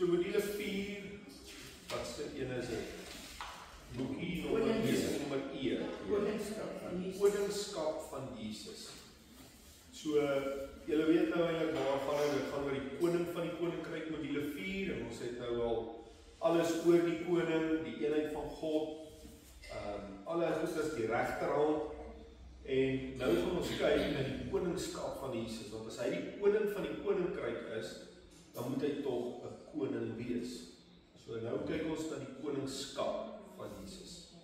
So module 4, wat se een is dit? Boekie nommer E. Koningskap van Jesus. So, julle weet nou eintlik waarvan dit gaan oor die koning van die koninkryk module 4 en ons het nou al alles oor die koning, die eenheid van God, alles is die regterhand en nou gaan ons kyk na die koningskap van Jesus, want as hy die koning van die koninkryk is, dan moet hy tog 'n koning wees. So nou kyk ons na die koningskap van Jesus.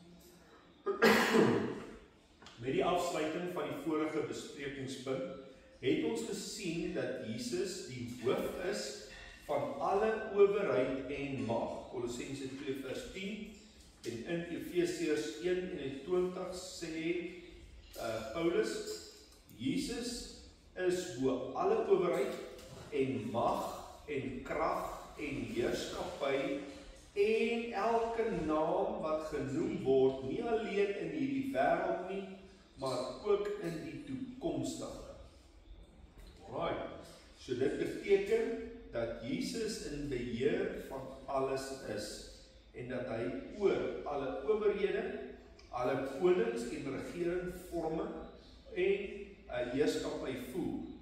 Met die afsluiting van die vorige besprekingspunt het ons gesien dat Jesus die hoof is van alle owerheid en mag. Kolossense 2 vers 10 en in Efesiërs 1:20 sê Paulus, Jesus is bo alle owerheid en mag en krag en heerskappy en elke naam wat genoem word, nie alleen in hierdie wêreld nie, maar ook in die toekomstige. Alright, so dit beteken dat Jesus in beheer van alles is en dat hy oor alle owerhede, alle konings en regeringsvorme en heerskappy voer.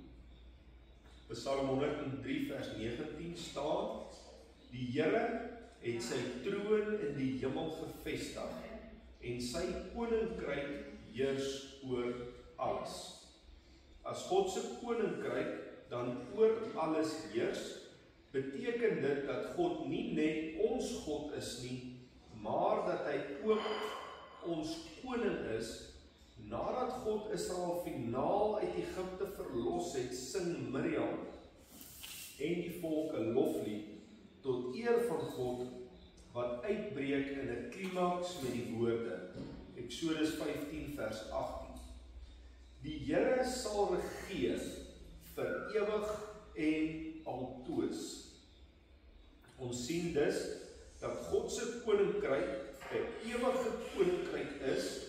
Psalm 103 vers 19 staan, die Here het sy troon in die hemel gevestig en sy koninkryk heers oor alles. As God se koninkryk dan oor alles heers, beteken dit dat God nie net ons God is nie, maar dat hy ook ons koning is. Nadat God Israel finaal uit Egipte verlos het, sing Miriam en die volk 'n loflied tot eer van God wat uitbreek in 'n klimaks met die woorde. Eksodus 15 vers 18. Die Here sal regeer vir ewig en altoos. Ons sien dus dat God se koninkryk 'n ewige koninkryk is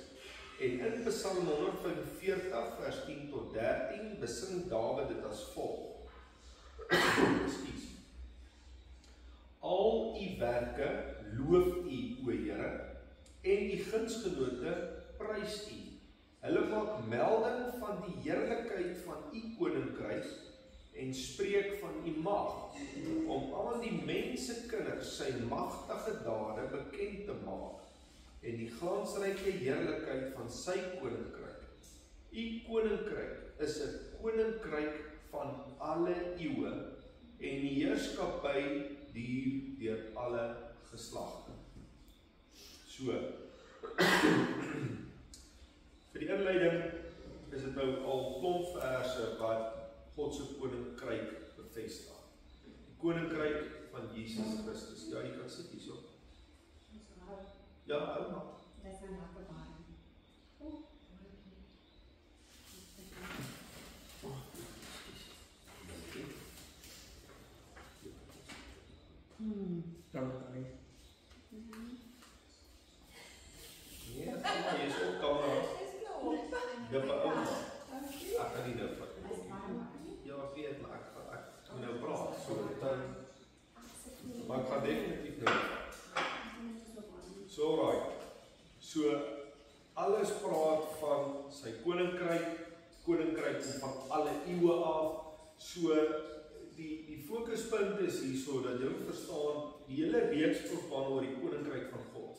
en in Psalm 145 vers 10 tot 13 besing Dawid dit as volg. Al u werke loof u, o Here, en die gunsgenote prys u. Hulle maak melding van die heerlikheid van u koninkryk en spreek van u mag, om aan die mensekinders sy magtige dade bekend te maak en die glansryke heerlikheid van sy koninkryk. U koninkryk is 'n koninkryk van alle eeue en die heerskappy duur deur alle geslagte. So, vir die inleiding is dit nou al klomp verse wat God se koninkryk bevestig. Die koninkryk van Jesus Christus. Ja, jy kan sit hierso. Ja, hou maar. Dis 'n nakkebaring. Dankie. Nee, kom maar, jy is op kamera. Ja, maar ook. Ek kan nie nou vat nie. Ja, ek weet, maar ek moet nou praat. So, maar ek gaan definitief nou. So, alright. So, alles praat van sy koninkryk van alle eeue af. So, die fokuspunt is hierso dat jy moet verstaan, die hele reeks probeer oor die koninkryk van God.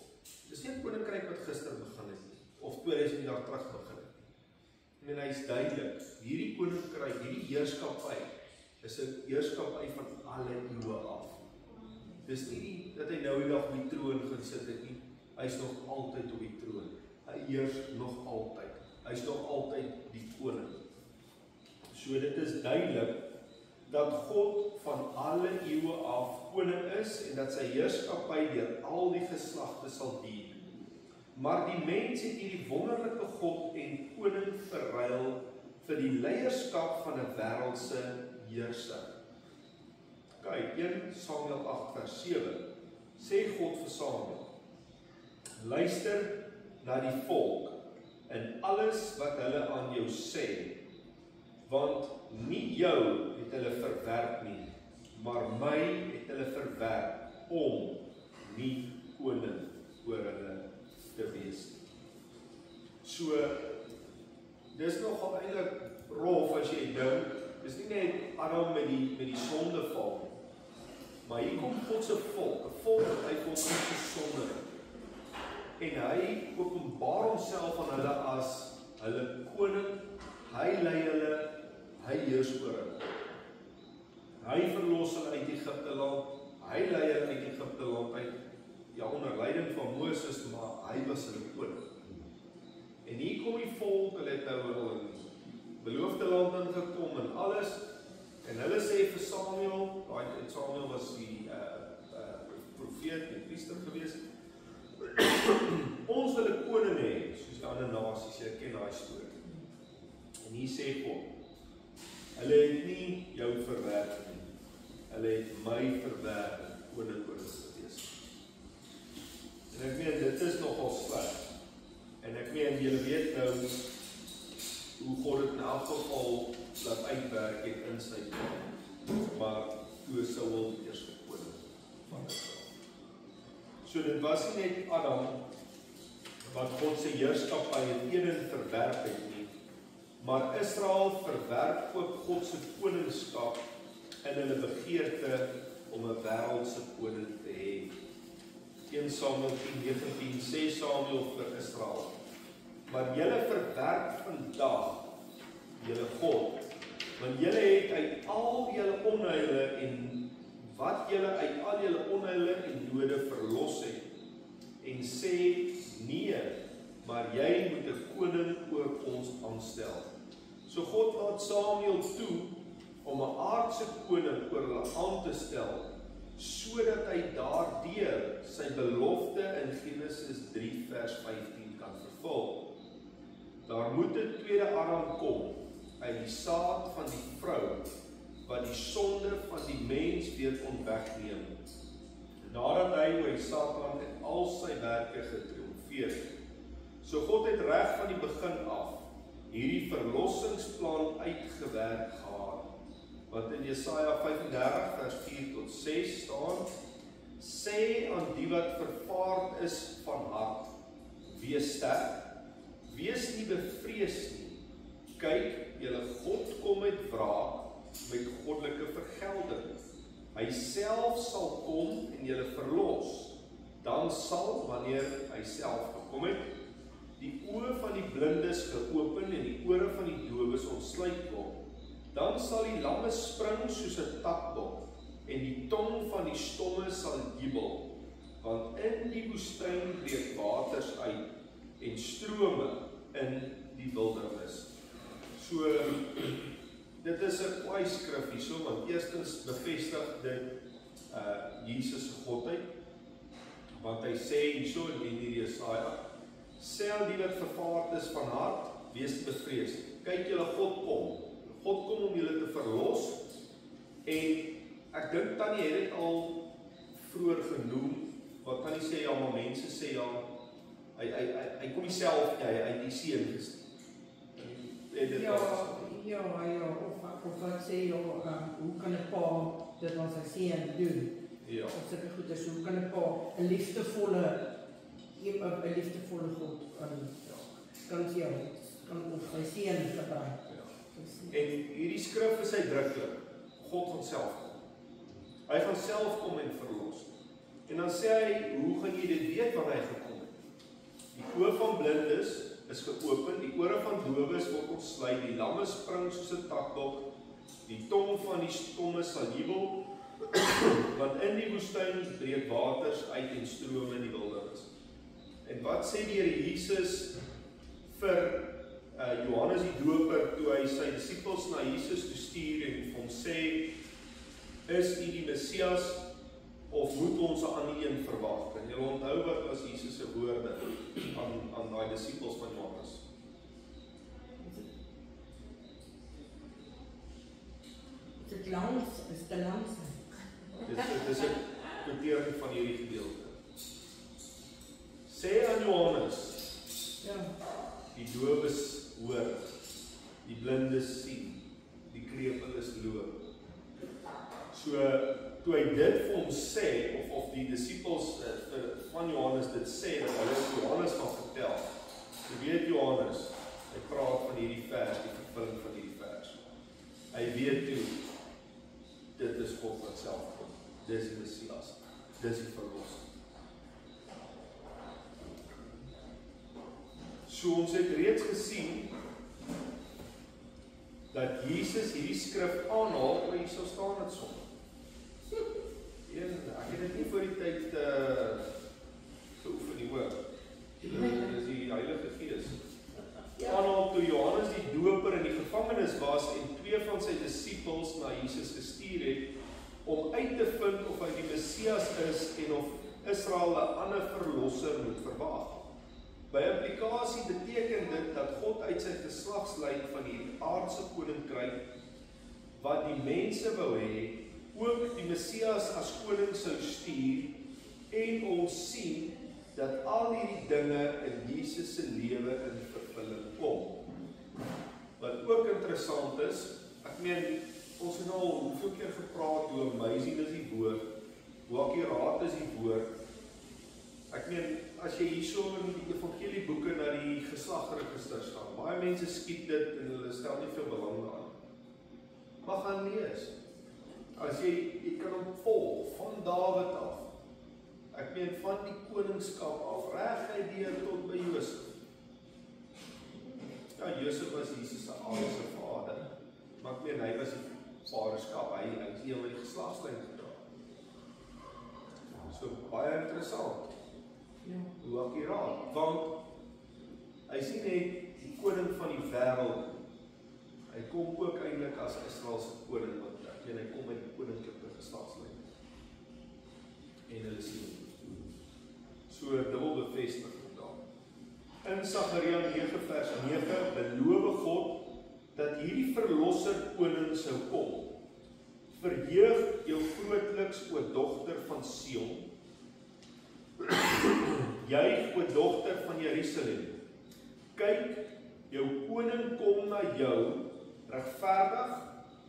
Dis nie 'n koninkryk wat gister begin het nie, of 2000 jaar terug begin het nie. En hy is duidelik, hierdie koninkryk, hierdie heerskappy, is 'n heerskappy van alle eeue af. Dis nie dat hy nou die dag op die troon gaan sit het nie, hy is nog altyd op die troon. Hy heers nog altyd. Hy is nog altyd die koning. So dit is duidelik dat God van alle eeue af koning is en dat sy heerskappy deur al die geslagte sal duur. Maar die mens het hierdie wonderlike God en koning verruil vir die leierskap van 'n wêreldse heerser. Kyk, 1 Samuel 8 vers 7 sê God vir Samuel: luister na die volk in alles wat hulle aan jou sê, want nie jou het hulle verwerp nie, maar my het hulle verwerp om nie koning oor hulle te wees nie. So, dis nogal eintlik rof as jy dink, dis nie net Adam met die sondeval nie, maar hier kom God se volk, 'n volk wat hy volgens gesonder het. En hy openbaar homself aan hulle as hulle koning, hy lei hulle, hy heers oor hulle. Hy verlos hulle uit Egipte land, hy lei hulle uit Egipte land uit, ja, onder leiding van Moses, maar hy was hulle koning. En hier kom die volk, hulle het nou in beloofde land ingekom en alles, en hulle sê vir Samuel, Samuel was die profeet, die priester gewees, ons wil 'n koning hê, soos die ander nasies, jy ken daai storie. En hier sê God, hulle het nie jou verwerp nie, hulle het my verwerp, koning oor hulle gewees. En ek meen, dit is nogal sleg. En ek meen, julle weet nou, hoe God het in elk geval laat uitwerk het in sy plan. Maar toe Saul die eerste koning van Israel. So dit was nie net Adam wat God se heerskappy in Eden verwerp het nie, maar Israel verwerp ook God se koningskap in hulle begeerte om 'n wêreldse koning te hê. 1 Samuel 10:19 sê Samuel vir Israel, maar julle verwerp vandag julle God, want julle het uit al julle onheile en wat julle uit al julle onheile en dode verlos het, en sê, nee, maar jy moet 'n koning oor ons aanstel. So God laat Samuel toe om 'n aardse koning oor hulle aan te stel, sodat hy daardeur sy belofte in Genesis 3 vers 15 kan vervul. Daar moet 'n tweede Adam kom, uit die saad van die vrou, wat die sonde van die mens weer kon wegneem, nadat hy oor die Satan en al sy werke getriomfeer het. So God het reg van die begin af hierdie verlossingsplan uitgewerk gehad, wat in Jesaja 35 vers 4 tot 6 staan, sê aan die wat vervaard is van hart, wees sterk, wees nie bevrees nie, kyk, julle God kom met wraak, met goddelike vergelding. Hy self sal kom en julle verlos. Dan sal, wanneer hy self gekom het, die oë van die blindes geopen en die ore van die dowes ontsluit word. Dan sal die lamme spring soos 'n takbok en die tong van die stomme sal jubel, want in die woestyn breek waters uit en strome in die wildernis. So, dit is 'n kwaai skrif hierso, want eerstens bevestig dit Jesus se godheid, want hy sê hierso in die Jesaja, sê aan die wat vervaard is van hart, wees nie bevrees. Kyk, julle God kom. God kom om julle te verlos, en ek dink Tannie het dit al vroeër genoem, wat Tannie sê, ja, maar mense sê, ja, hy kom nie self, hy het die seun gestuur. Ja, of wat sê, hoe kan 'n pa dit aan sy seun doen? Ja. Of sulke goed is, hoe kan 'n pa 'n liefdevolle God kan op sy seun gebruik. En hierdie skrif is uitdruklik, God gaan self kom. Hy gaan self kom en verlos. En dan sê hy, hoe gaan jy dit weet wat hy gekom het? Die oë van blindes is geopen, die ore van dowes word ontsluit, die lamme spring soos 'n takbok, die tong van die stomme sal jubel, want in die woestyn breek waters uit en strome in die wildernis. En wat sê die Here Jesus vir Johannes die Doper, toe hy sy disippels na Jesus toe stuur en hom sê, is u die Messias, of moet ons 'n ander een verwag? En jy onthou wat was Jesus se woorde aan daai disippels van Johannes? Dit is te langs. Dit is 'n notering van hierdie gedeelte. Sê aan Johannes, Ja. die dowes hoor, die blindes sien, die krepeles loop. So, toe hy dit vir hom sê, of die disciples van Johannes dit sê, dat hulle Johannes gaan vertel. Jy weet Johannes, hy praat van hierdie vers, die vervulling van hierdie vers. Hy weet toe, dit is God wat self kom. Dis die Messias, dis die verlossing. So ons het reeds gesien, dat Jesus hierdie skrif aanhaal, maar hier sal staan het som. Ek het dit nie voor die tyd geoefen nie, hoor. Dit is die Heilige Gees. Aanhaal toe Johannes die doper in die gevangenis was en 2 van sy disippels na Jesus gestuur het, om uit te vind of hy die Messias is en of Israel 'n ander verlosser moet verwag. By implikasie beteken dit dat God uit sy geslagslyn van die aardse koninkryk, wat die mense wou hê, ook die Messias as koning sou stuur, en ons sien dat al hierdie dinge in Jesus se lewe in vervulling kom. Wat ook interessant is, ek meen, ons het al hoeveel keer gepraat hoe amazing is die woord, hoe akkuraat is die woord. Ek meen, as jy hierso in die evangelieboeke na die geslagregister staan, baie mense skiet dit en hulle stel nie veel belang daaraan. Maar gaan lees. As jy kan hom volg van Dawid af. Ek meen van die koningskap af, reguit deur tot by Josef. Ja, Josef was Jesus se aardse vader, maar ek meen hy was die vaderskap, hy is nie met die geslagslyn gedra. So baie interessant. Hoe akkuraat, want hy sien net die koning van die wêreld. Hy kom ook eintlik as Israel se koning, want ek meen hy kom met die koninklike geslagslyn. En hulle sien so dubbel bevestiging daar. In Sagaria 9 vers 9 beloof God dat hierdie verlosser koning sou kom. Verheug jou grootliks, o dogter van Sion. Juig, o dogter van Jerusalem. Kyk, jou koning kom na jou, regverdig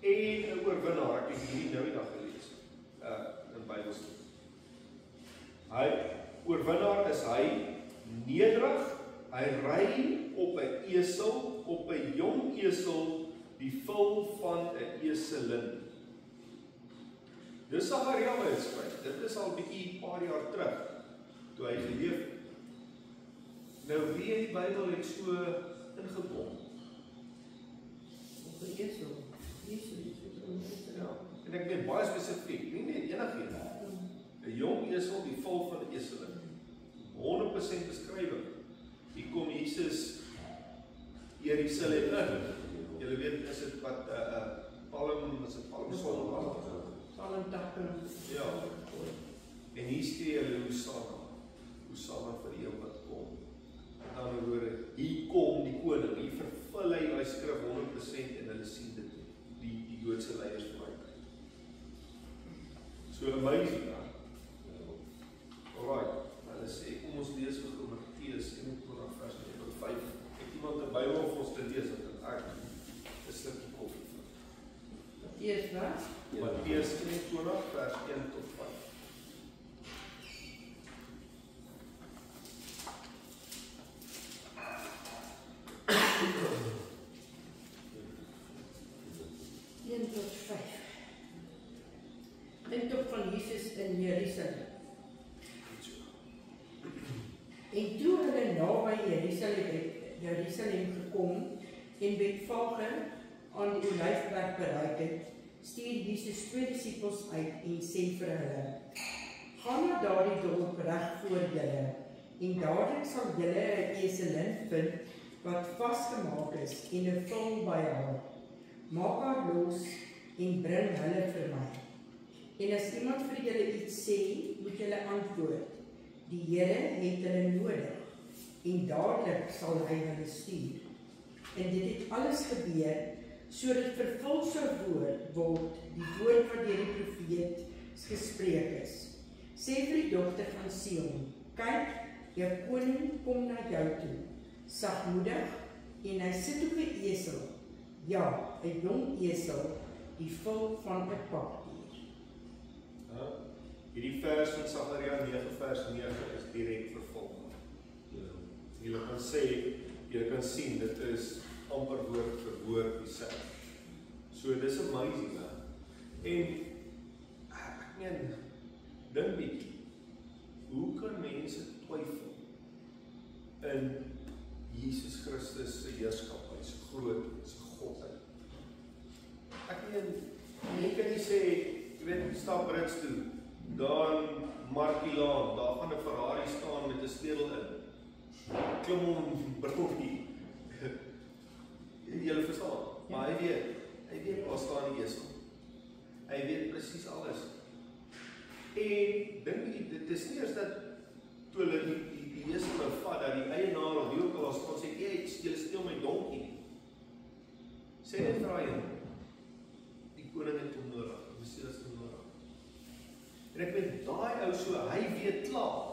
en 'n oorwinnaar. Ek het hierdie nou die dag gelees in Bybelstudie. Hy oorwinnaar is hy, nederig, hy ry op 'n esel, op 'n jong esel, die vel van 'n eselin. Dis Sagaria wat dit skryf. Dit is al 'n paar jaar terug, toe hy geleef het. Nou wie in die Bybel het so ingebom? Op 'n esel. Ja, en ek meen baie spesifiek, nie net enigiets. 'n Jong esel, die vel van 'n eselin. 100% beskrywing. Hier kom Jesus Jerusalem in. Julle weet, is dit wat palmsondag? Palmtakke. Ja. En hier skree hulle Hosanna. Hosanna vir die een wat kom. Met ander woorde, hier kom die koning, hier vervul hy daai skrif 100% en hulle sien dit, die Joodse leiers vooruit. So amazing, ja. Alright, hulle sê, kom ons lees vir Matteus 21 vers 5. Het iemand 'n Bybel vir ons te lees, dat ek 'n slukkie koffie vind. Matteus wat? Matteus 21 vers 1 tot 5. Intog van Jesus in Jerusalem. En toe hulle naby Jerusalem gekom en Betfage aan die Olyfberg bereik het, stuur Jesus 2 disippels uit en sê vir hulle: Gaan na daardie dorp reg voor julle, en dadelik sal julle 'n eselin vind wat vasgemaak is en 'n vel by haar. Maak haar los en bring hulle vir my. En as iemand vir julle iets sê, moet julle antwoord: Die Here het hulle nodig, en dadelik sal hy hulle stuur. En dit het alles gebeur, sodat vervul sou word die woord wat deur die profeet gespreek is. Sê vir die dogter van Sion: Kyk, jou koning kom na jou toe, sagmoedig, en hy sit op 'n esel, ja, 'n jong esel, die vel van 'n pakdier. Hierdie vers van Sagaria 9 vers 9 is direk vervul. Julle kan sê, julle kan sien, dit is amper woord vir woord dieselfde. So dis amazing, en ek meen, dink bietjie, hoe kan mense twyfel in Jesus Christus se heerskap, hy is groot, hy is Godheid. Ek meen, jy kan nie sê, jy weet, stap Brits toe, dan Markielaan, daar gaan 'n Ferrari staan met 'n spedel in. Klim hom brokkie. Julle verstaan, maar hy weet waar staan die esel. Hy weet presies alles. En dink jy, dit is nie eers dat toe hulle die esel nou vat, dat die eienaar of wie ook al staan sê, julle steel my donkie. Sê net vir hy, die koning het hom nodig, die Messias het hom nodig. En ek weet, daai ou so, hy weet klaar.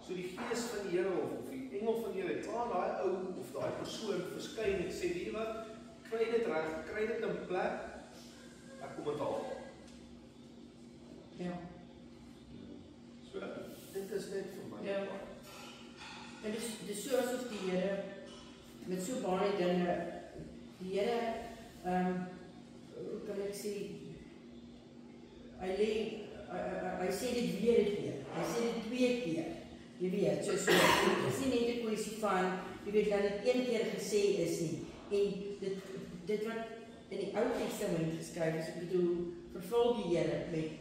So die gees van die Here of die engel van die Here klaar daai ou of daai persoon verskyn en sê, weet jy wat, kry dit reg, kry dit in plek, ek kom dit haal. Ja. So, dit is net vir my. Ja. En dis so asof die Here met so baie dinge, die Here, hoe kan ek sê, hy sê dit weer, hy sê dit 2 keer. Jy weet, so, dit is nie net 'n kwessie van, jy weet, dat dit 1 keer gesê is nie, en dit wat in die Ou Testament geskryf is, ek bedoel, vervul die Here met,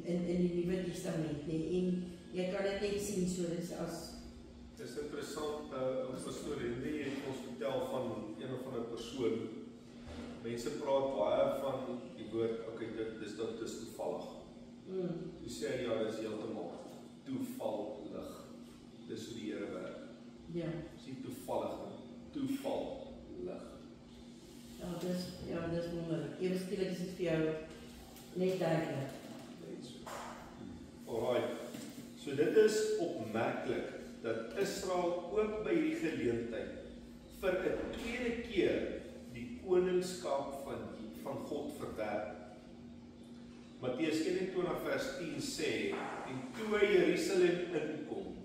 in die Nuwe Testament, nie, en jy kan dit net sien, so dis as... Het is interessant, ons pastoor Henry het ons vertel van een of ander persoon, mense praat baie van die woord, ok, dit is toevallig. Toe sê hy, ja, dit is heeltemal toevallig. Dis hoe die Here werk. Ja. Dis nie toevallig nie, toevallig. Ja, dis wonderlik. Ewe skielik is dit vir jou net duidelik. Net so. Alright. So dit is opmerklik dat Israel ook by hierdie geleentheid vir 'n tweede keer die koningskap van God verwerp. Matteus 21 vers 10 sê, en toe hy Jerusalem inkom,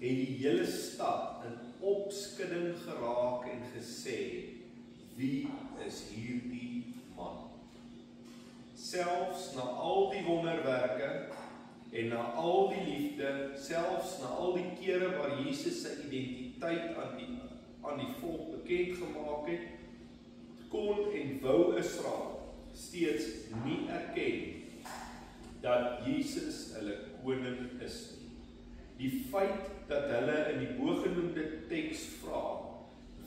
het die hele stad in opskudding geraak en gesê, wie is hierdie man? Selfs na al die wonderwerke en na al die liefde, selfs na al die kere waar Jesus sy identiteit aan die volk bekend gemaak het, kon en wou Israel steeds nie erken dat Jesus hulle koning is nie. Die feit dat hulle in die bogenoemde teks vra,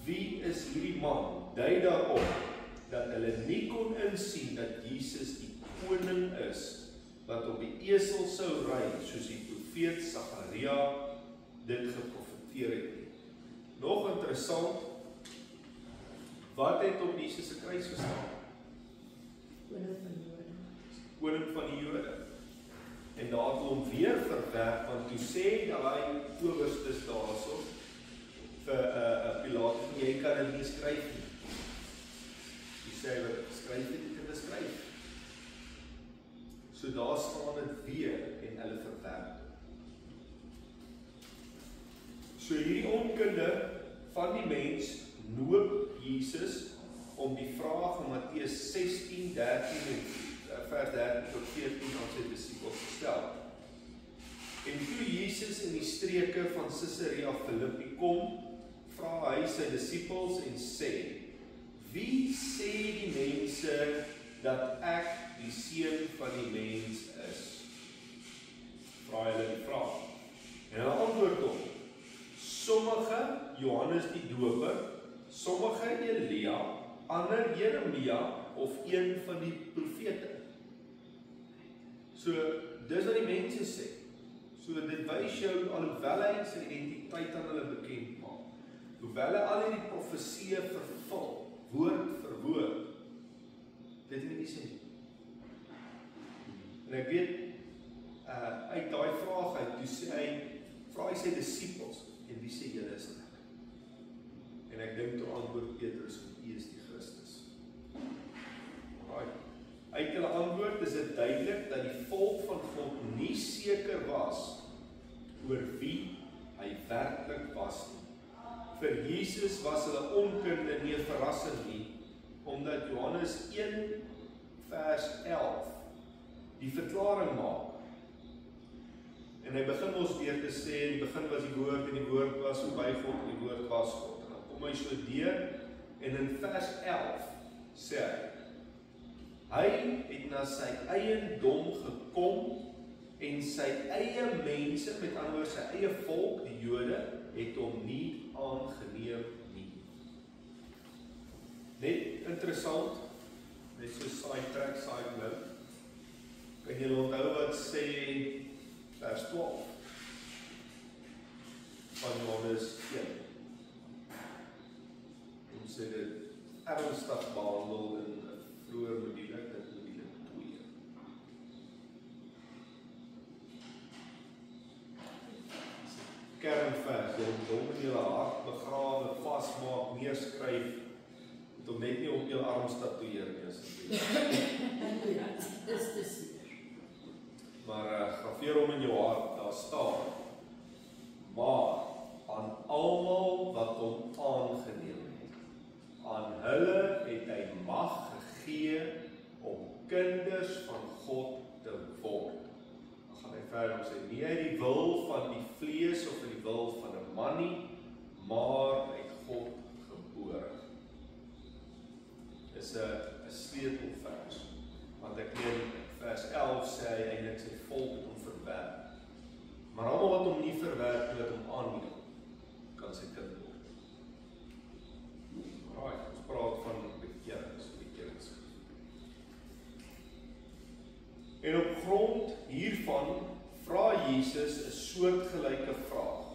wie is hierdie man, dui daarop dat hulle nie kon insien dat Jesus die koning is, wat op die esel sou ry, soos die profeet Sagaria dit geprofeteer het nie. Nog interessant, wat het op Jesus se kruis gestaan? Koning van die Jode. Koning van die Jode. En daar het hom weer verwerp, want toe sê daai owerstes daarso vir Pilatus, jy kan dit nie skryf nie. Die sê wat skryf het, jy kan dit skryf. So daar staan dit weer en hulle verwerp. So hierdie onkunde van die mens noop Jesus om die vraag in Matteus 16, 13 en vers 13 tot 14 aan sy disippels gestel. En toe Jesus in die streke van Caesarea Philippi kom, vra hy sy disippels en sê, wie sê die mense dat ek die seun van die mens is? Vra hulle die vraag. En hulle antwoord hom, sommige Johannes die Doper, sommige Elia, ander Jeremia of een van die profete. So, dis wat die mense sê. So, dit wys jou, alhoewel hy sy identiteit aan hulle bekend maak, hoewel hy al die profeseë vervul, woord vir woord, dit het nie sê. En ek weet, uit daai vraag uit, toe sê hy, vra hy sy disippels, en wie sê julle is ek? En ek dink toe antwoord Petrus, hy is die Christus. Uit hulle antwoord is dit duidelik dat die volk oor wie hy werklik was nie. Vir Jesus was hulle onkunde nie 'n verrassing nie, omdat Johannes 1 vers 11 die verklaring maak. En hy begin ons weer te sê, in die begin was die woord, en die woord was by God, en die woord was God. En dan kom hy so deur, en in vers 11 sê hy het na sy eiendom gekom, en sy eie mense, met ander woorde sy eie volk, die Jode, het hom nie aangeneem nie. Net interessant, net so side track, side note. Kan julle onthou wat sê vers 12 van Johannes 1? Ons sê dit ernstig behandel in 'n vroeër module, dit module 2. Kernvers, jy moet hom in julle hart begrawe, vasmaak, neerskryf, het hom net nie op julle arm statueer nie, asseblief. Dis te seker. Maar graveer hom in jou hart, daar staan, maar aan almal wat hom aangeneem het, aan hulle het hy mag gegee om kinders van God te word. Dan gaan hy verder om sê, nie uit die wil van die vlees of uit die wil van 'n man nie, maar uit God gebore. Dis 'n sleutelvers, want ek leer vers 11 sê hy eintlik sy volk het hom verwerp. Maar almal wat hom nie verwerp, wat hom aanneem, kan sy kind word. Alright, ons praat van bekerings. En op grond hiervan vra Jesus 'n soortgelyke vraag.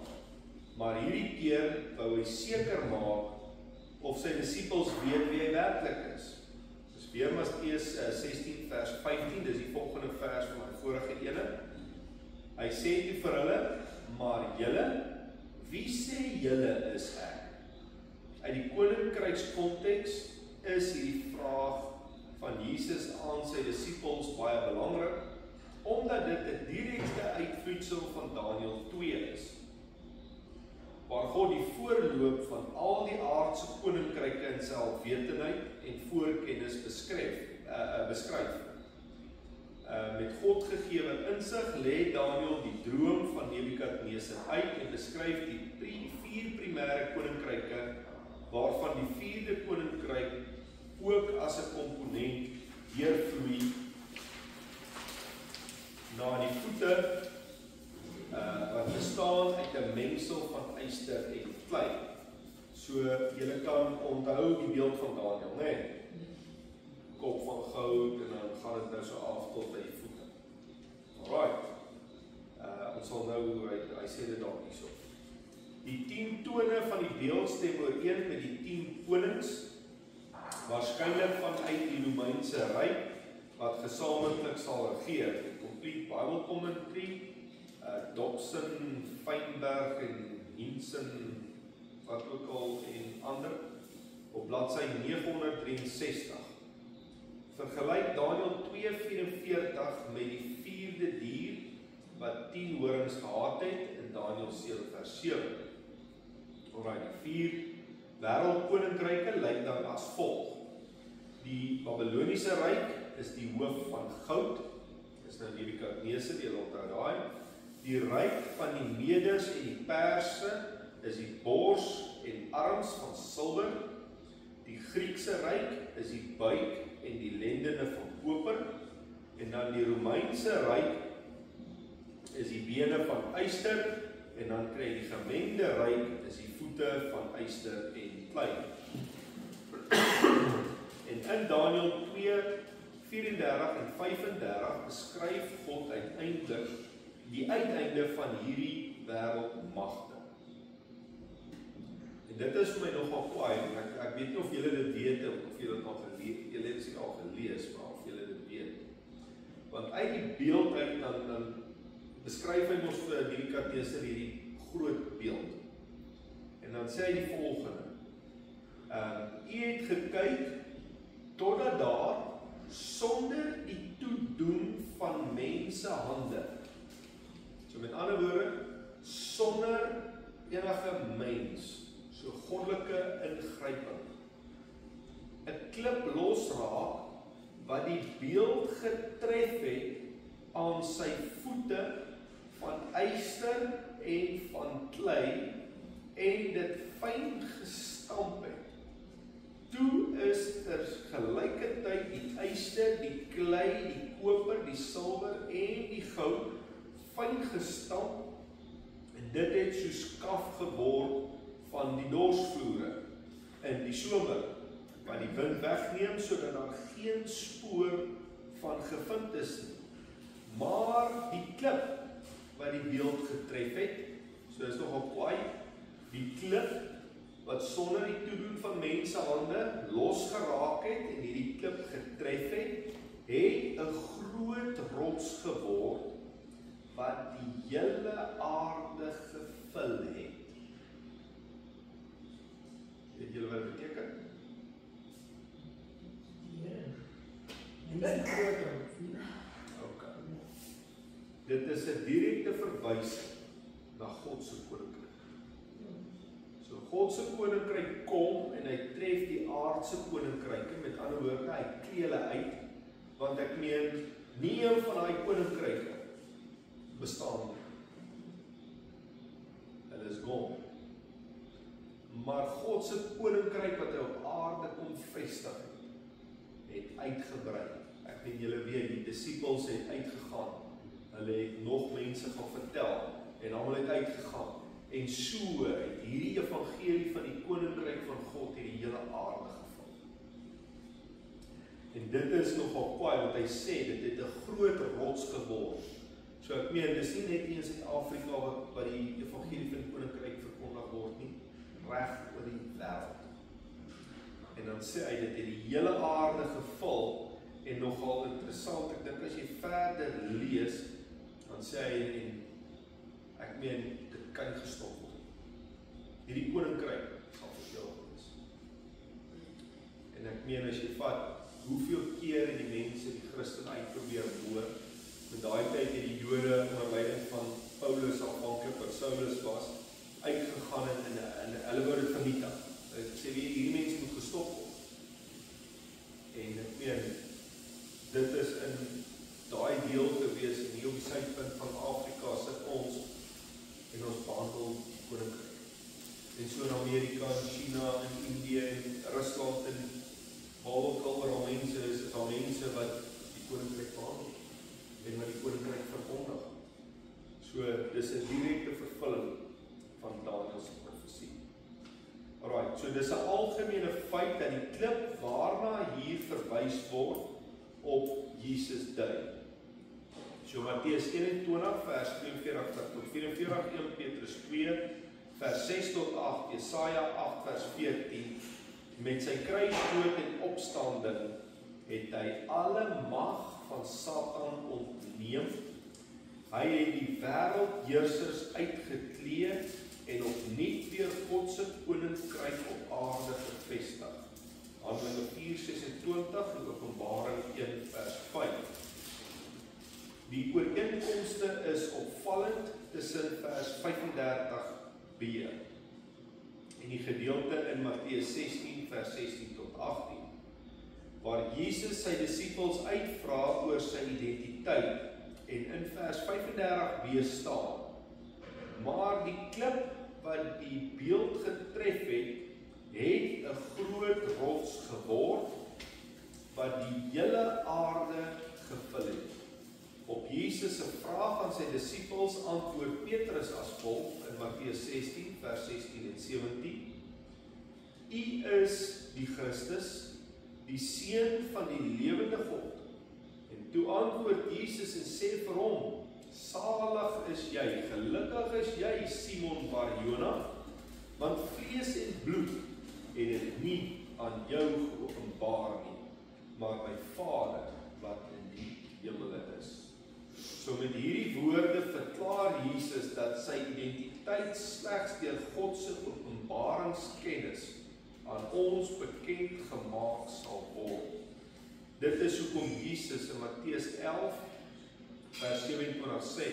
Maar hierdie keer wou hy seker maak of sy disippels weet wie hy werklik is. Weer Matteus 16 vers 15, dis die volgende vers van die vorige ene. Hy sê toe vir hulle, maar julle, wie sê julle is ek? Uit die koninkrykskonteks is hierdie vraag van Jesus aan sy disippels baie belangrik, omdat dit 'n direkte uitvloeisel van Daniël 2 is, waar God die voorloop van al die aardse koninkryke in sy alwetendheid en voorkennis beskryf. Met God gegewe insig lê Daniël die droom van Nebukadnesar uit en beskryf die 4 primêre koninkryke, waarvan die 4de koninkryk ook as 'n komponent deurvloei na die voete wat bestaan uit 'n mengsel van yster en klei. So julle kan onthou die beeld van Daniël, né? Nee? Kop van goud en dan gaan dit nou so af tot by die voete. Alright. Ons sal nou hy sê dit daar hierso. Die 10 tone van die beeld stem ooreen met die 10 konings, waarskynlik vanuit die Romeinse ryk wat gesamentlik sal regeer. Die Complete Bible Commentary, Dobson, Feinberg en Hinson, wat ook al en ander, op bladsy 963. Vergelyk Daniël 2:44 met die 4de dier wat 10 horings gehad het in Daniël 7 vers 7. Alright, die 4 wêreldkoninkryke lyk dan as volg. Die Babyloniese ryk is die hoof van goud, is nou Nebukadnesar, die onthou daai. Die ryk van die Meders en die Perse is die bors en arms van silwer. Die Griekse ryk is die buik en die lendene van koper. En dan die Romeinse ryk is die bene van yster. En dan kry die gemengde ryk is die voete van yster en klei. En in Daniël 2:34 en 35 beskryf God uiteindelik die uiteinde van hierdie wêreldmagte. En dit is vir my nogal kwaai, ek weet nie of julle dit weet of julle dit al gelees, julle het dit al gelees, maar of julle dit weet. Want uit die beeld uit dan beskryf hy ons vir Nebukadnesar hierdie groot beeld. En dan sê hy die volgende: U het gekyk totdat daar sonder die toedoen van mense hande. So met ander woorde, vergryping. 'n Klip losraak wat die beeld getref het aan sy voete van yster en van klei en dit fyn gestamp het. Toe is tergelykertyd die yster, die klei, die koper, die silwer en die goud fyn gestamp en dit het soos kaf geword van die dorsvloere in die somer, wat die wind wegneem sodat daar geen spoor van gevind is nie. Maar die klip wat die beeld getref het, so is nogal kwaai, die klip wat sonder die toedoen van mensehande losgeraak het en hierdie klip getref het, het 'n groot rots geword wat die hele aarde gevul het. Weet julle wat dit beteken? Okay. Dit is 'n direkte verwysing na God se koninkryk. So God se koninkryk kom en hy tref die aardse koninkryke, met ander woorde, hy klee hulle uit, want ek meen nie een van daai koninkryke bestaan nie. Hulle is gone. Maar God se koninkryk wat hy op aarde kom vestig het uitgebrei. Ek weet julle weet, die disippels het uitgegaan. Hulle het nog mense gaan vertel en almal het uitgegaan. En so het hierdie evangelie van die koninkryk van God hierdie hele aarde gevul. En dit is nogal kwaai wat hy sê, dit het 'n groot rots geword. So ek meen, dis nie net in Suid-Afrika wat die evangelie van die koninkryk verkondig word nie, reg oor die wêreld. En dan sê hy dit het die hele aarde gevul en nogal interessant, ek dink as jy verder lees, dan sê hy en ek meen dit kan nie gestop word. Hierdie koninkryk sal vir jou wees. En ek meen as jy vat hoeveel keer die mense die Christen uitprobeer boor. Met daai tyd het die Jode onder leiding van Paulus afhanklik wat Saulus was, uitgegaan en hulle wou dit vernietig. Hulle sê hierdie mense moet gestop word. En ek meen, dit is in daai deel gewees en hier op die suidpunt van Afrika sit ons en ons behandel die koninkryk. En so in Amerika, in China, in Indië, in Rusland en waar ook al waar mense is daar mense wat die koninkryk behandel en wat die koninkryk verkondig. So dis 'n direkte vervulling van Daniël se profesie. Alright, so dis 'n algemene feit dat die klip waarna hier verwys word op Jesus dui. So Matteus 21 vers 42 tot 44, 1 Petrus 2 vers 6 tot 8, Jesaja 8 vers 14, met sy kruisdood en opstanding het hy alle mag van Satan ontneem. Hy het die wêreldheersers uitgeklee en opnuut weer God se koninkryk op aarde gevestig. Handelinge 4:26 en Openbaring 1 vers 5. Die ooreenkomste is opvallend tussen vers 35b en die gedeelte in Matteus 16 vers 16 tot 18, waar Jesus sy disippels uitvra oor sy identiteit en in vers 35b staan, maar die klip wat die beeld getref het, het 'n groot rots geword wat die hele aarde gevul het. Op Jesus se vraag aan sy disippels antwoord Petrus as volg in Matteus 16 vers 16 en 17: U is die Christus, die seun van die lewende God. En toe antwoord Jesus en sê vir hom: Salig is jy, gelukkig is jy, Simon Bar-Jona, want vlees en bloed het dit nie aan jou geopenbaar nie, maar my Vader wat in die hemele is. So met hierdie woorde verklaar Jesus dat sy identiteit slegs deur God se openbaringskennis aan ons bekend gemaak sal word. Dit is hoekom Jesus in Matteus 11 vers 27 sê: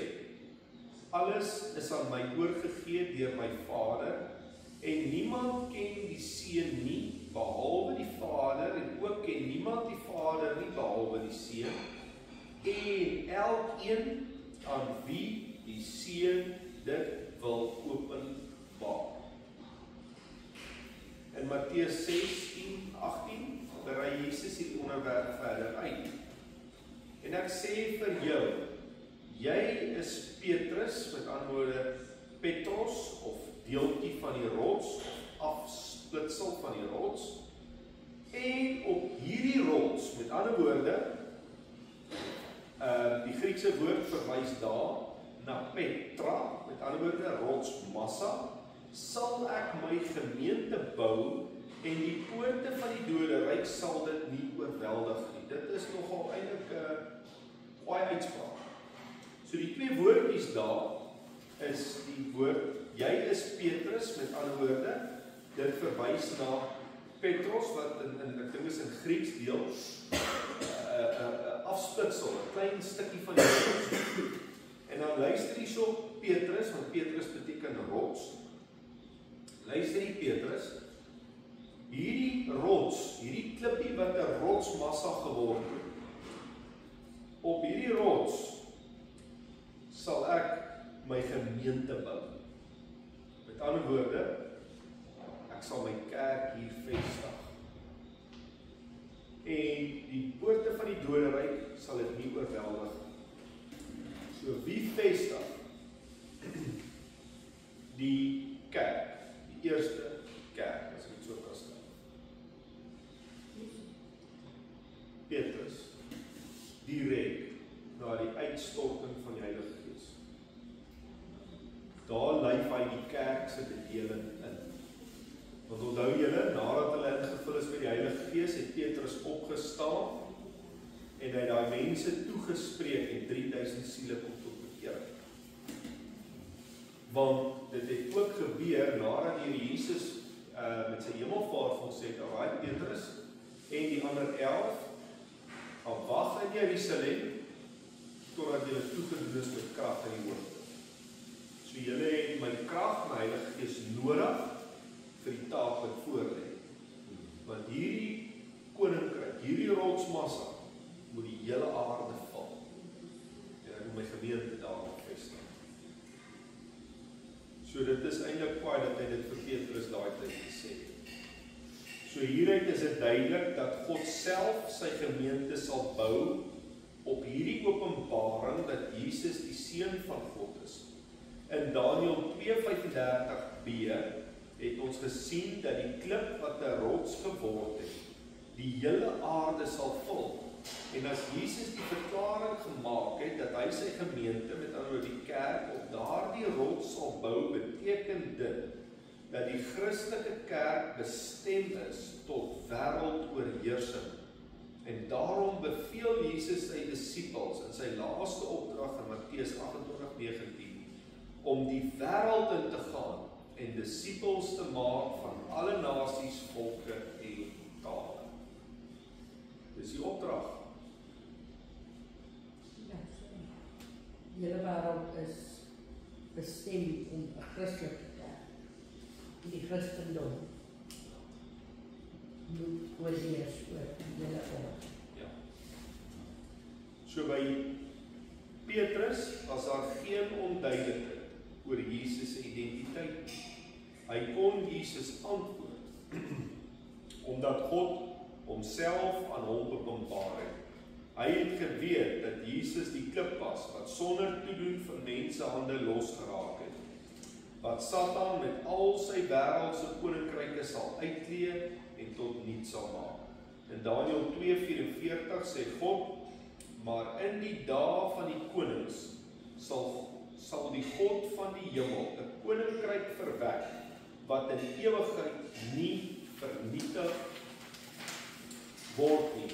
Alles is aan my oorgegee deur my Vader, En niemand ken die Seun nie, behalwe die Vader, en ook ken niemand die Vader nie, behalwe die Seun. En elkeen aan wie die Seun dit wil openbaar. In Matteus 16:18 berei Jesus die onderwerp verder uit. En ek sê vir jou, jy is Petrus, met ander woorde Petros, of deeltjie van die rots, afsplitsel van die rots, en op hierdie rots, met ander woorde, die Griekse woord verwys daar na Petra, met ander woorde rotsmassa, sal ek my gemeente bou, en die poorte van die doderyk sal dit nie oorweldig nie. Dit is nogal eintlik 'n baie uitspraak. So die twee woordjies daar is die woord, jy is Petrus, met ander woorde, dit verwys na Petros, wat ek dink is in Grieks deel, afsplitsel, 'n klein stukkie van die rots. En dan luister jy so Petrus, want Petrus beteken rots. Luister jy Petrus, hierdie rots, hierdie klippie wat 'n rotsmassa geword het, op hierdie rots sal ek my gemeente bou. Met ander woorde, ek sal my kerk hier vestig. En die poorte van die doderyk sal dit nie oorweldig. So wie vestig? Die kerk, die eerste kerk, as ek dit so kan stel. Petrus, direk na die uitstorting van die Heilige Gees. Daar lyf hy die kerk se bedeling in. Want onthou julle, nadat hulle ingevul is met die Heilige Gees, het Petrus opgestaan en hy het daai mense toegespreek en 3000 siele kom tot bekering. Want dit het ook gebeur nadat die Jesus met sy hemelvaart vir ons sê, alraai Petrus en die ander 11, gaan wag in Jerusalem totdat julle toegedoen is met krag in die hoogte. So julle het my krag, my Heilige Gees nodig vir die taak wat voor lê. Want hierdie koninkryk, hierdie rotsmassa moet die hele aarde val. En ek moet my gemeente daarop vestig. So dit is eintlik kwaai dat hy dit vir Petrus daai tyd gesê het. So hieruit is dit duidelik dat God self sy gemeente sal bou op hierdie openbaring dat Jesus die Seun van God is. In Daniël 2:35b het ons gesien dat die klip wat 'n rots geword het, die hele aarde sal vul. En as Jesus die verklaring gemaak het dat hy sy gemeente, met ander woorde die kerk, op daardie rots sal bou, beteken dit dat die Christelike kerk bestem is tot wêreldoorheersing. En daarom beveel Jesus sy disippels in sy laaste opdrag in Matteus 28:19 om die wêreld in te gaan en disippels te maak van alle nasies, volke en tale. Dis die opdrag. Ja, die hele wêreld is bestem om 'n Christelike kerk. Die Christendom moet oorheers oor die hele aarde. Ja. So by Petrus was daar geen onduidelikheid oor Jesus se identiteit. Hy kon Jesus antwoord omdat God homself aan hom openbaar het. Hy het geweet dat Jesus die klip was wat sonder toedoen van mensehande losgeraak het, wat Satan met al sy wêreldse koninkryke sal uitklee en tot niets sal maak. In Daniël 2:44 sê God, maar in die dae van die konings sal die God van die hemel 'n koninkryk verwek wat in ewigheid nie vernietig word nie.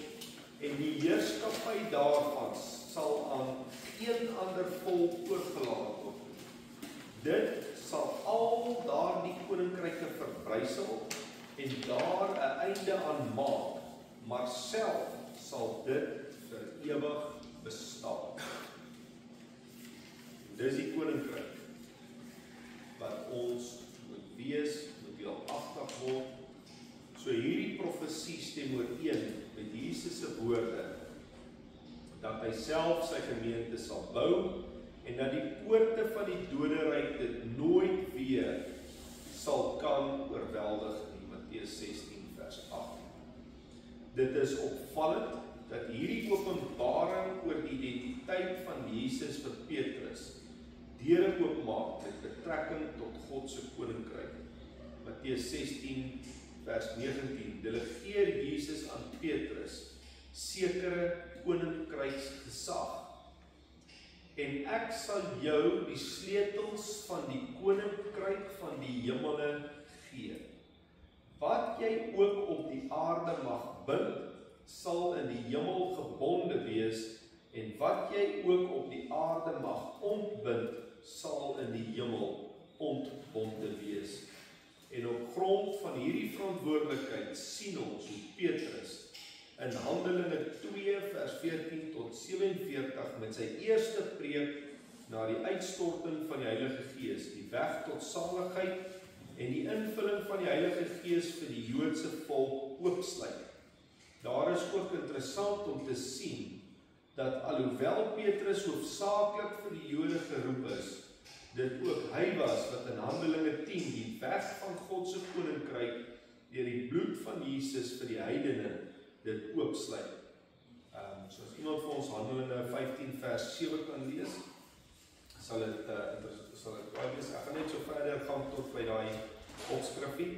En die heerskappy daarvan sal aan geen ander volk oorgelaat word. Dit sal al daardie koninkryke verbrysel en daar 'n einde aan maak, maar self sal dit vir ewig bestaan. Dis die koninkryk wat ons moet wees, moet word. So hierdie profesie stem ooreen met Jesus se woorde, dat hy self sy gemeente sal bou, en dat die poorte van die doderyk dit nooit weer sal kan oorweldig nie. Matteus 16 vers 18. Dit is opvallend dat hierdie openbaring oor die identiteit van Jesus vir Petrus deure oopmaak met betrekking tot God se koninkryk. Matteus 16 vers 19 delegeer Jesus aan Petrus sekere koninkryksgesag. En ek sal jou die sleutels van die koninkryk van die hemele gee. Wat jy ook op die aarde mag bind, sal in die hemel gebonde wees, en wat jy ook op die aarde mag ontbind, sal in die hemel ontbonde wees. En op grond van hierdie verantwoordelikheid sien ons hoe Petrus in Handelinge 2 vers 14 tot 47 met sy eerste preek na die uitstorting van die Heilige Gees, die weg tot saligheid en die invulling van die Heilige Gees vir die Joodse volk oopsluit. Daar is ook interessant om te sien dat alhoewel Petrus hoofsaaklik vir die Jode geroep is, dit ook hy was wat in Handelinge 10 die weg van God se koninkryk deur die bloed van Jesus vir die heidene dit oopsluit. So as iemand vir ons Handelinge 15 vers 7 kan lees, sal dit baie wees. Ek gaan net so verder gaan tot by daai opskrifie.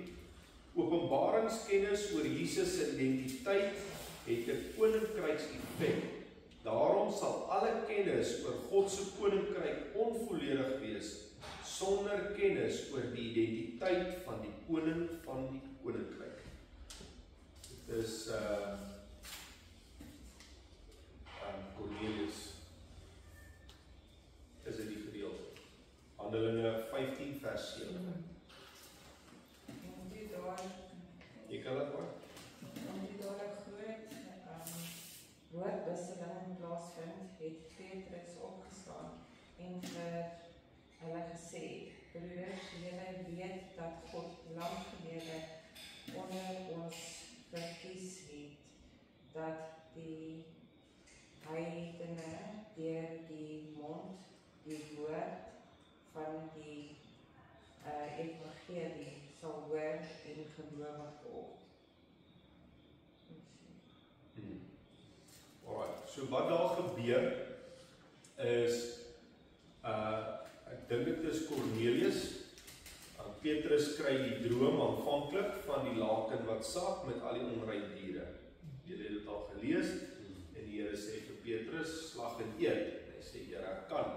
Openbaringskennis oor Jesus se identiteit het 'n koninkrykseffek. Daarom sal alle kennis oor God se koninkryk onvolledig wees sonder kennis oor die identiteit van die koning van die koninkryk. Dit is Cornelius. Is dit die gedeelte? Handelinge 15 vers 7. Jy kan dat maar. Omdat daar 'n groot woordwisseling plaasvind, het Petrus opgestaan en vir hulle gesê, broeders, julle weet dat God lang gelede onder ons verkies het, dat die heidene deur die mond, die woord van die evangelie sal hoor en gelowig word. Alright, so wat daar gebeur is, ek dink dit is Cornelius, Petrus kry die droom aanvanklik van die laken wat sak met al die onrein diere. Julle het dit al gelees, en die Here sê vir Petrus, slag en eet. En hy sê, Here, ek kan.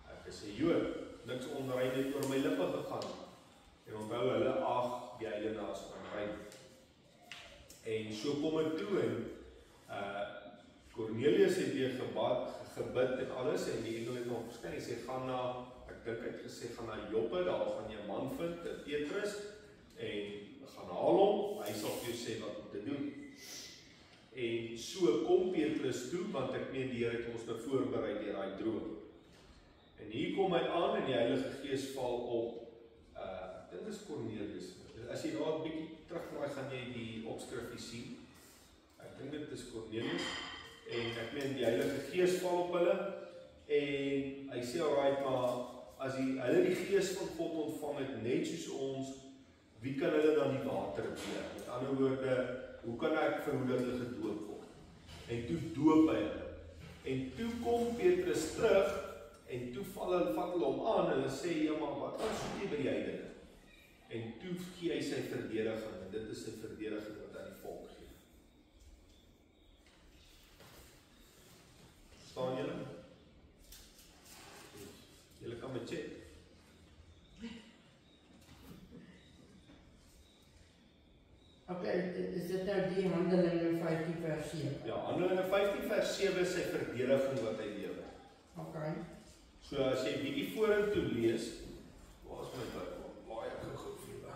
Ek is 'n Jood, niks onrein het oor my lippe gegaan. En onthou hulle ag die heilige as onrein. En so kom dit toe en Cornelius het weer gebid en alles, en die engel het nog verskyn en sê, gaan na, ek dink hy het gesê, gaan na Joppe, daar gaan jy 'n man vind, Petrus, en gaan haal hom, hy sal vir jou sê wat om te doen. En so kom Petrus toe, want ek meen die Here het ons nou voorberei deur daai droom. En hier kom hy aan en die Heilige Gees val op, dit is Cornelius. As jy daar 'n bietjie terugdraai, gaan jy die opskrifie sien. Ek dink dit is Cornelius. En ek meen die Heilige Gees val op hulle, en hy sê, alright, maar as hulle die Gees van God ontvang het, net soos ons, wie kan hulle dan die water beheer? Met ander woorde, hoe kan ek verhoed dat hulle gedoop word? En toe doop hy hulle. En toe kom Petrus terug, en toe vat hulle hom aan, en hulle sê, ja, maar wat was soek jy by die heidene? En toe gee hy sy verdediging, en dit is sy verdediging wat aan die volk gee. Staan julle? Julle kan my check. Okay, is dit nou die Handelinge 15 vers 7? Ja, Handelinge 15 vers 7 is sy verdediging wat hy lewe. Okay. So as jy bietjie vorentoe lees, waar is my Bybel? Baie gou vir julle.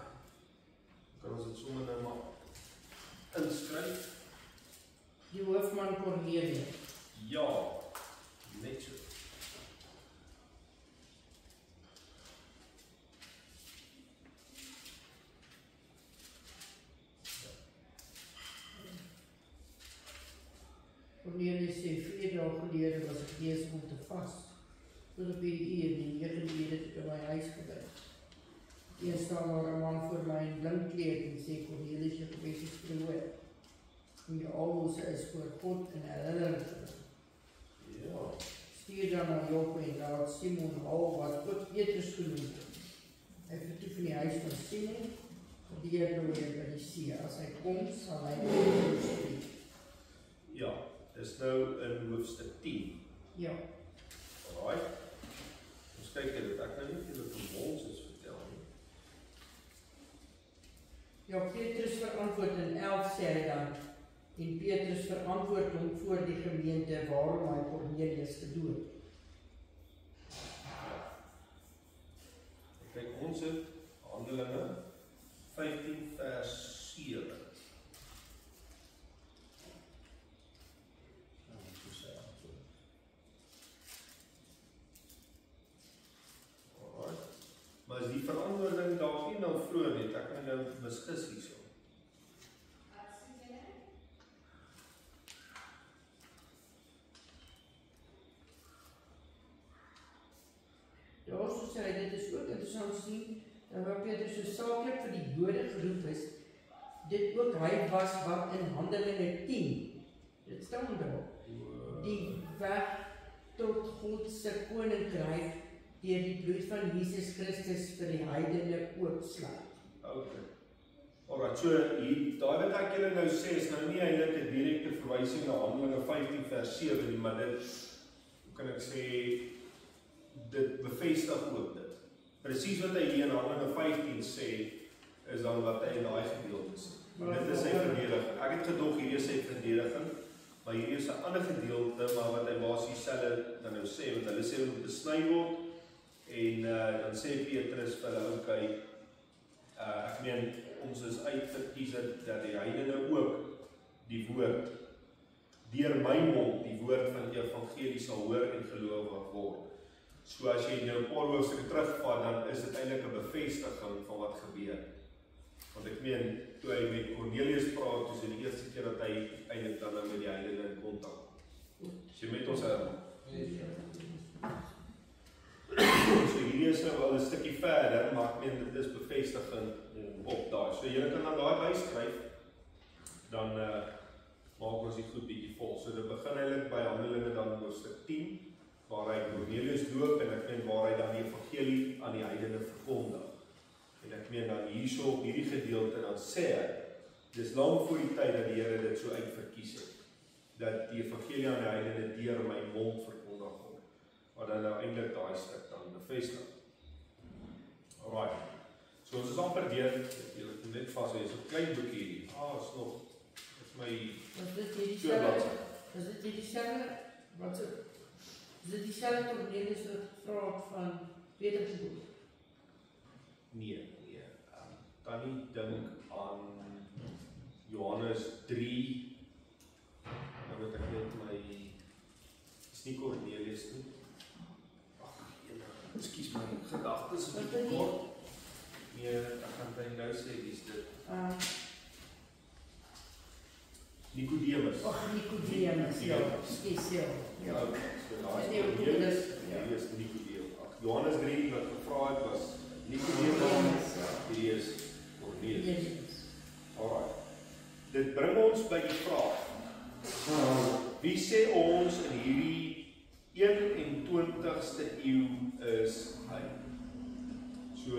Kan ons dit sommer nou maar inskryf? Die hoofman Cornelius. Ja, net so. vas. Tot op die uur, die 9 uur het ek in my huis gebring. Eers staan daar 'n man voor my in blinkkleed en sê, Cornelius, jou gebed is verhoor. En jou almoses is voor God in herinnering gebring. Ja. Stuur dan na Joppe en laat Simon haal wat ook Petrus genoem het. Hy vertoef in die huis van Simon, gedeerlooier by die see. As hy kom, sal hy met hom spreek. Ja, dis nou in hoofstuk 10. Ja. Alright. Ons kyk dit, ek nou nie veel van ons is vertel nie. Ja, Petrus verantwoord in 11 sê hy dan, en Petrus verantwoord hom voor die gemeente waarom hy Cornelius gedood. Kyk, ons het Handelinge 15 vers 7. Alright. Maar is die verantwoording dalk nie nou vroeër net, ek kan nou misgis hierso. Daarso sê hy, dit is ook interessant sien, dat waar Petrus so saaklik vir die Jode geroep is, dit ook hy was wat in Handelinge 10, dit staan daar, die weg tot God se koninkryk deur die bloed van Jesus Christus vir die heidene oopsluit. Okay. Alright, so hier, daar wat ek julle nou sê, is nou nie eintlik 'n direkte verwysing na Handelinge 15 vers 7 nie, maar dit, hoe kan ek sê, dit bevestig ook dit. Presies wat hy hier in Handelinge 15 sê, is dan wat hy in daai gedeelte sê. Maar dit is sy verdediging. Ek het gedog hierdie is sy verdediging, maar hierdie is 'n ander gedeelte, maar wat hy basies dieselfde dan nou sê, want hulle sê hulle moet besny word, en dan sê Petrus vir hulle, okay, ek meen, ons is uitverkies dat die heidene ook die woord, deur my mond, die woord van die evangelie sal hoor en gelowig word. So as jy nou 'n paar hoofstukke terugvat, dan is dit eintlik 'n bevestiging van wat gebeur. Want ek meen, toe hy met Cornelius praat, is dit die eerste keer dat hy eintlik dan met die heidene in kontak kom. As jy met ons herinner. So hierdie is nou wel 'n stukkie verder, maar ek meen dit is bevestiging op daai. So jy kan dan daai byskryf, dan maak ons dit goed bietjie vol. So dit begin eintlik by Handelinge dan hoofstuk 10, waar hy Cornelius doop en ek meen waar hy dan die evangelie aan die heidene verkondig. En ek meen dan hierso op hierdie gedeelte dan sê hy, dis lank voor die tyd dat die Here dit so uitverkies het, dat die evangelie aan die heidene deur my mond verkondig word. Wat dan nou eintlik daai stuk dan bevestig. Alright. So ons is amper deur, julle kan net vas hê, so 'n klein boekie hierdie. Is nog, is my Was dit hierdie selfe, wat so, is dit dieselfde Cornelius wat gevra het van Petrus se boek? Nee. Kan nie dink aan Johannes 3. Nou moet ek net my, is nie Cornelius nie. Ekskuus my gedagtes is bietjie kort. Nee, ek gaan dit nou sê, wie is dit? Nicodemus. Nicodemus, ja. Ekskuus, ja. So daar is Cornelius, hier is Nicodemus. Johannes 3 wat gevra het was Nicodemus, hier is Cornelius. Alright. Dit bring ons by die vraag, wie sê ons in hierdie 21ste eeu is hy? So,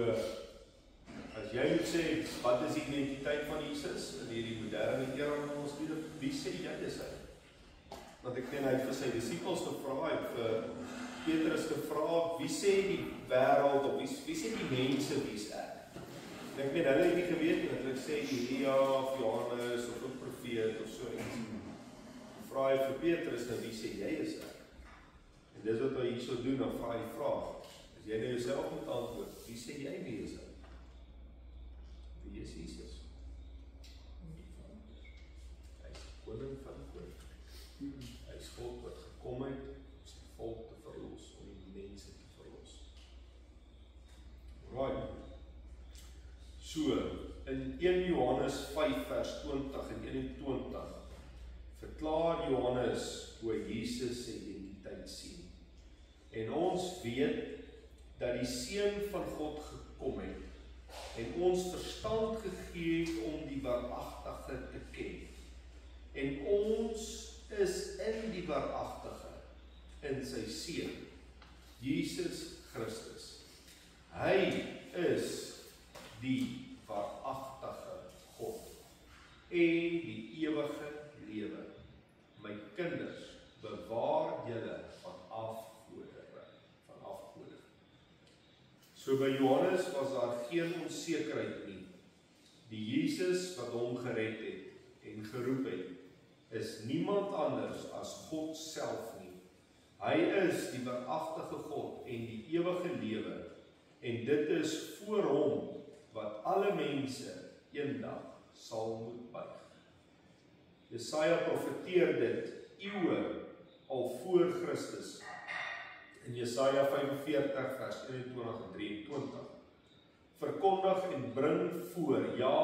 as jy moet sê, wat is die identiteit van Jesus in hierdie moderne era van ons lewe, wie sê jy is hy? Want ek ken hy het vir sy disippels gevra, hy het vir Petrus gevra, wie sê die wêreld, of wie sê die mense wie is ek? En ek meen, hulle het nie geweet nie, dat ek sê Elia of Johannes of 'n profeet of so iets. Vra hy vir Petrus, nou wie sê jy is ek? En dis wat hy hierso doen, dan vra hy die vraag, as jy nou jouself moet antwoord, wie sê jy wie is ek? Wie is Jesus? Hy is koning van koning. Hy is God wat gekom het om sy volk te verlos, om die mense te verlos. Right. So, in 1 Johannes 5 vers 20 en 21 verklaar Johannes hoe Jesus sy identiteit sien. ons weet dat die Seun van God gekom het en ons verstand gegee het om die waaragtige te ken. En ons is in die waaragtige, in sy Seun, Jesus Christus. Hy is die waaragtige God en die ewige lewe. My kinders, bewaar julle van afgoderry, van afgode. So by Johannes was daar geen onsekerheid nie. Die Jesus wat hom gered het en geroep het, is niemand anders as God self nie. Hy is die waaragtige God en die ewige lewe, en dit is voor hom wat alle mense eendag sal moet buig. Jesaja profeteer dit eeue al voor Christus in Jesaja 45 vers 21 en 23. Verkondig en bring voor, ja,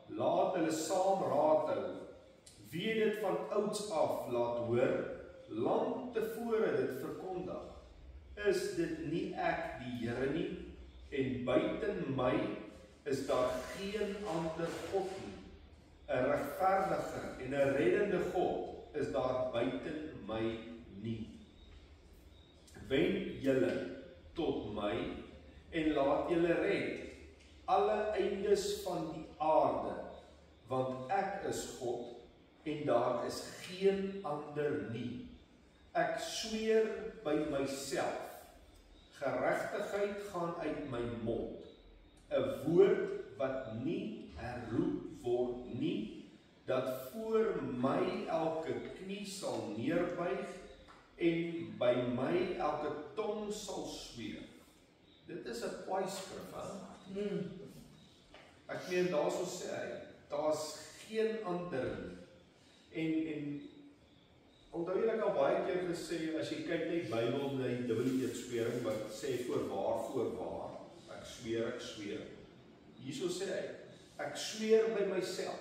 laat hulle saam raad hou. Wie dit van ouds af laat hoor, lang tevore dit verkondig, is dit nie ek die Here nie, en buiten my is daar geen ander God nie. 'n regverdige en 'n reddende God is daar buiten my nie. Wend julle tot my en laat julle red, alle eindes van die aarde, want ek is God en daar is geen ander nie. Ek sweer by myself, geregtigheid gaan uit my mond, 'n woord wat nie herroep word nie, dat voor my elke knie sal neerbuig en by my elke tong sal sweer. Dit is 'n kwaaiskrif, hè? Ek meen, daar so sê hy, daar's geen ander nie. En onthou jy ek al baie keer gesê, as jy kyk net Bybel na die dubbelteetswering wat sê voorwaar, ek sweer. Hierso sê hy, ek sweer by myself.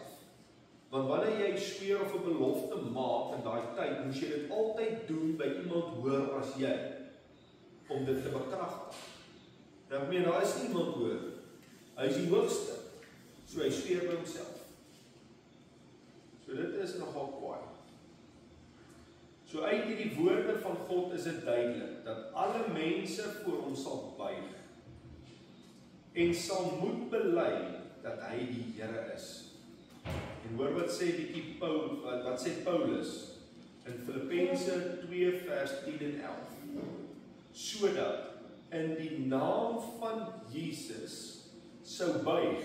Want wanneer jy sweer of 'n belofte maak in daai tyd, moes jy dit altyd doen by iemand hoër as jy, om dit te bekragtig. Nou ek meen, daar is niemand hoër. Hy is die hoogste. So hy sweer by homself. So dit is nogal kwaai. So uit hierdie woorde van God is dit duidelik, dat alle mense voor hom sal buig, en sal moet bely, dat hy die Here is. En hoor wat sê wat sê Paulus in Filippense 2 vers 10 en 11. Sodat in die naam van Jesus sou buig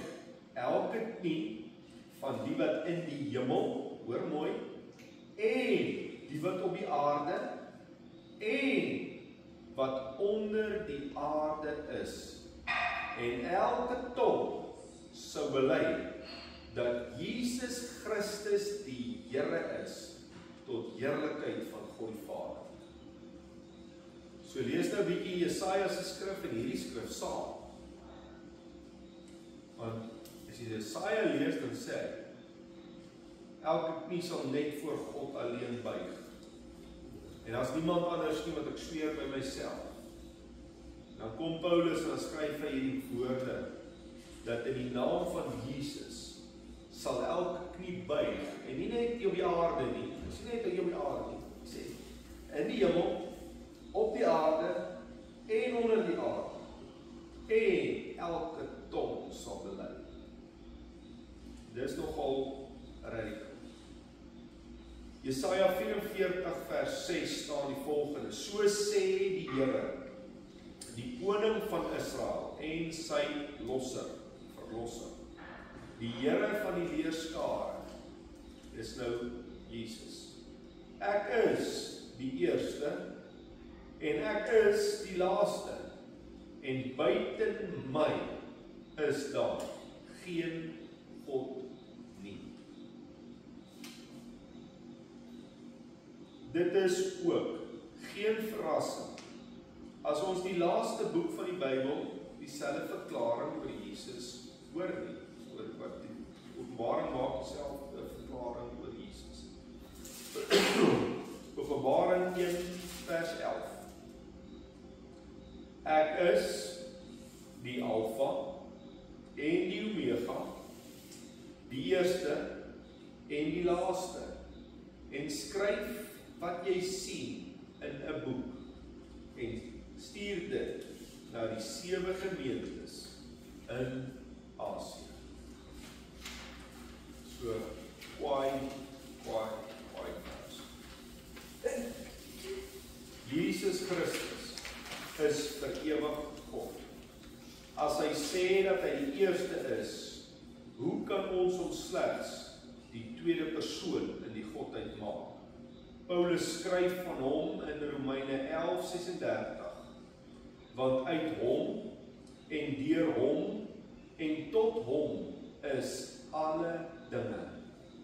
elke knie van die wat in die hemel, hoor mooi, en die wat op die aarde, en wat onder die aarde is, en elke tong sou bely dat Jesus Christus die Here is, tot heerlikheid van God die Vader. So lees nou 'n bietjie Jesaja se skrif en hierdie skrif saam. Want as jy Jesaja lees, dan sê hy, elke knie sal net voor God alleen buig. En as niemand anders nie, wat ek sweer by myself. Dan kom Paulus en skryf hy hierdie woorde, dat in die naam van Jesus sal elke knie buig, en nie net op die aarde nie, dis nie net op die aarde nie, sê, in die hemel, op die aarde, en onder die aarde, en elke tong sal bely. Dis nogal radikaal. Jesaja 44 vers 6 staan die volgende, so sê die Here, die koning van Israel, en sy verlosser, die Here van die leerskare, is nou Jesus. Ek is die eerste, en ek is die laaste, en buiten my is daar geen God nie. Dit is ook geen verrassing, as ons die laaste boek van die Bybel, dieselfde verklaring oor Jesus hoor nie. Wat die Openbaring maak self 'n verklaring oor Jesus. Openbaring 1 vers 11. Ek is die Alfa en die Omega, die eerste en die laaste. En skryf wat jy sien in 'n boek en stuur dit na die 7 gemeentes in Asië. So, kwaai vers. Jesus Christus is vir ewig God. As hy sê dat hy die eerste is, hoe kan ons hom slegs die tweede persoon in die Godheid maak? Paulus skryf van hom in Romeine 11:36, want uit hom en deur hom en tot hom is alle dinge.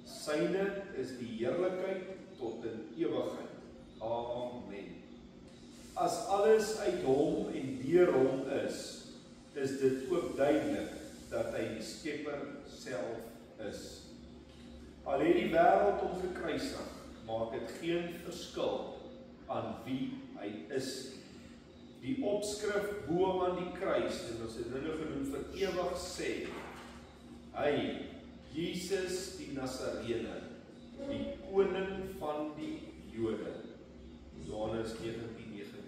Syne is die heerlikheid tot in ewigheid. Amen. As alles uit hom en deur hom is dit ook duidelik dat hy die Skepper self is. Al het die wêreld hom gekruisig, maak dit geen verskil aan wie hy is nie. Die opskrif bo aan die kruis, en ons het hulle genoem vir ewig sê, hy, Jesus die Nazarene, die koning van die Jode. Johannes 19:19.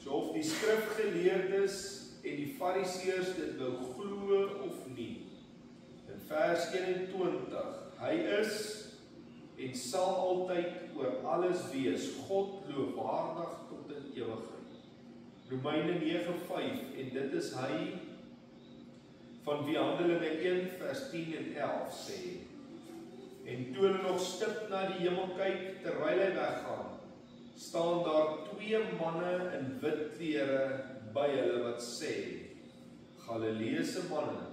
So of die skrifgeleerdes en die fariseërs dit wou glo of nie, in vers 21, hy is en sal altyd oor alles wees, God lofwaardig tot in ewigheid. Romeine 9:5, en dit is hy van wie Handelinge 1 vers 10 en 11 sê, en toe hulle nog stip na die hemel kyk, terwyl hy weggaan, staan daar 2 manne in wit klere by hulle wat sê, Galileese manne,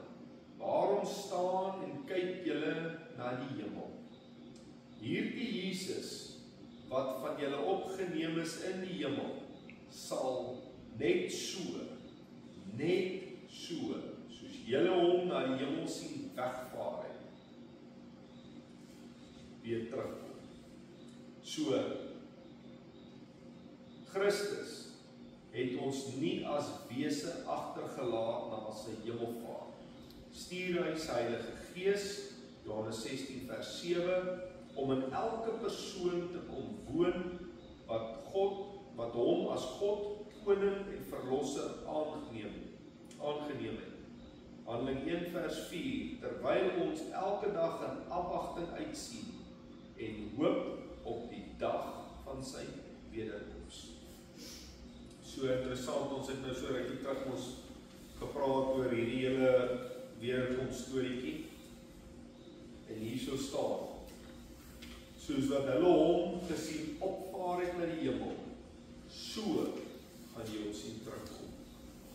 waarom staan en kyk julle na die hemel? Hierdie Jesus, wat van julle opgeneem is in die hemel, sal net so, soos julle hom na die hemel sien wegvaar het, weer terugkom. So, Christus het ons nie as wese agtergelaat na sy hemelvaart. Stuur hy sy Heilige Gees, Johannes 16 vers 7, om in elke persoon te kom woon, wat hom as God, koning en verlosser aangeneem het. Handeling 1 vers 4, terwyl ons elke dag in afwagting uitsien en hoop op die dag van sy wederkoms. So interessant, ons het nou so rukkie terug ons gepraat oor hierdie hele wederkoms storieetjie. En hierso staan, soos wat hulle hom gesien opvaar het na die hemel, so gaan jy hom sien terugkom.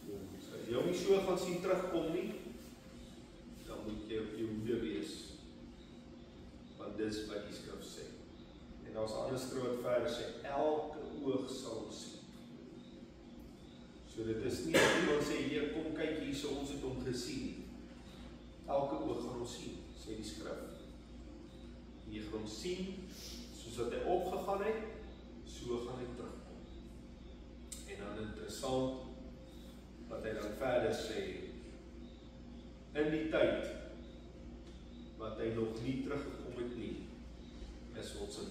So, as jy hom nie so gaan sien terugkom nie, dan moet jy op jou hoede wees, want dis wat die skrif sê. En daar's 'n ander skrif wat verder sê, elke oog sal hom sien. So dit is nie as iemand sê, hier kom kyk hierso, ons het hom gesien. Elke oog gaan hom sien, sê die skrif. Jy gaan hom sien, soos wat hy opgegaan het, so gaan hy terugkom. En dan interessant, wat hy dan verder sê, in die tyd, wat hy nog nie teruggekom het nie, is ons in